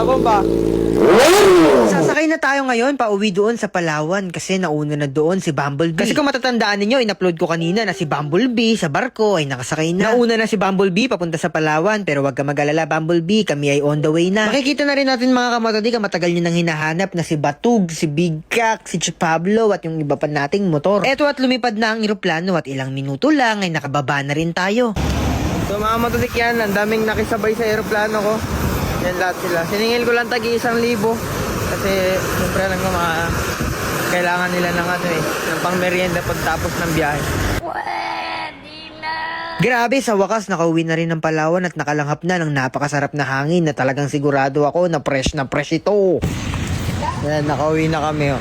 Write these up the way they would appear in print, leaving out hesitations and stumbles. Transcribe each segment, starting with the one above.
Babomba. Sasakay na tayo ngayon pauwi doon sa Palawan kasi nauna na doon si Bumblebee. Kasi kung matatandaan ninyo, in-upload ko kanina na si Bumblebee sa barko ay nakasakay na. Nauna na si Bumblebee papunta sa Palawan, pero wag ka mag-alala Bumblebee, kami ay on the way na. Makikita na rin natin mga kamotodik ang matagal nyo nang hinahanap na si Batug, si Big Kak, si Pablo at yung iba pa nating motor. Eto at lumipad na ang eroplano at ilang minuto lang ay nakababa na rin tayo. So mga motodik yan, ang daming nakisabay sa aeroplano ko. Yan lahat sila. Siningil ko lang tagi 1,000 kasi siyempre alam ko kailangan nila ng ng pang merienda pagtapos ng biyahe. Grabe, sa wakas nakauwi na rin ng Palawan at nakalanghap na ng napakasarap na hangin na talagang sigurado ako na fresh ito. Yan, nakauwi na kami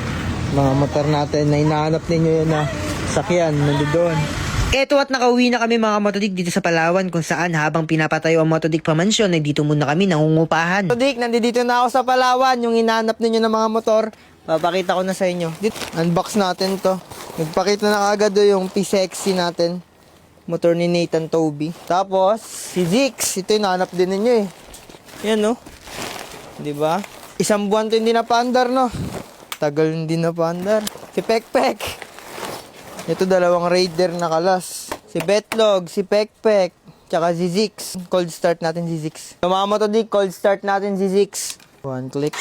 mga motor natin na hinahanap ninyo yan na sakyan, nandoon. Eto at nakauwi na kami mga motodik dito sa Palawan kung saan habang pinapatayo ang motodik pamansyon ay dito muna kami nangungupahan. Motodik, nandito na ako sa Palawan, yung hinahanap ninyo ng mga motor. Papakita ko na sa inyo. Dito, unbox natin to. Nagpakita na agad yung P60 natin. Motor ni Nathan Toby. Tapos, si Zix. Ito yung nahanap din ninyo Yan Diba? Isang buwan to hindi na paandar Tagal hindi na paandar. Si Pekpek. Ito dalawang Raider na kalas. Si Betlog, si Pekpek, tsaka si Zix. Cold start natin si Zix. So mga motodik, cold start natin si Zix. One click.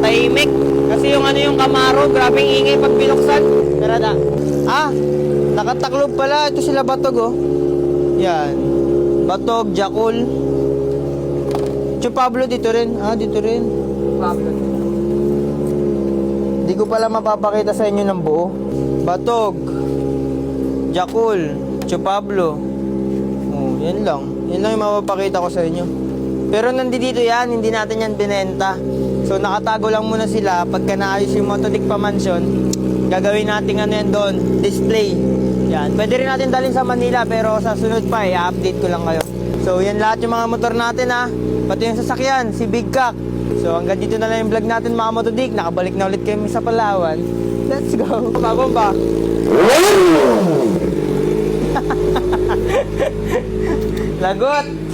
Tahimik. Kasi yung yung Camaro, grabing ingay pag binuksan. Narada. Nakataklob pala. Ito sila Batog Yan. Batog, Jakul. Pablo dito rin. Dito rin. Pablo. Hindi ko pala mapapakita sa inyo ng buo. Batog, Jakul, Pablo. Yan lang. Yan lang yung mapapakita ko sa inyo. Pero nandito yan, hindi natin yan binenta. So nakatago lang muna sila. Pagka naayos yung Motodik Pamansion, gagawin natin yan doon, display. Yan. Pwede rin natin dalhin sa Manila, pero sa sunod pa i-update ko lang kayo. So yan lahat yung mga motor natin Pati yung sasakyan, si Big Kak. So hanggang dito na lang yung vlog natin mga motodik. Nakabalik na ulit kami sa Palawan. Let's go. Babomba. Lagot.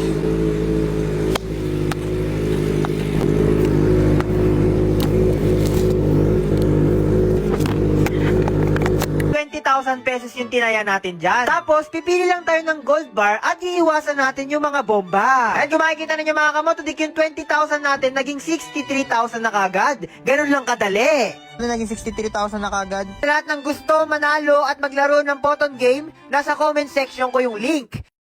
₱20,000 yung tinaya natin dyan. Tapos, pipili lang tayo ng gold bar at iiwasan natin yung mga bomba. At kung makikita ninyo mga kamotodik, yung 20,000 natin naging 63,000 na kagad. Ganun lang kadali. Naging 63,000 na kagad. Sa lahat ng gusto manalo at maglaro ng Photon Game, nasa comment section ko yung link.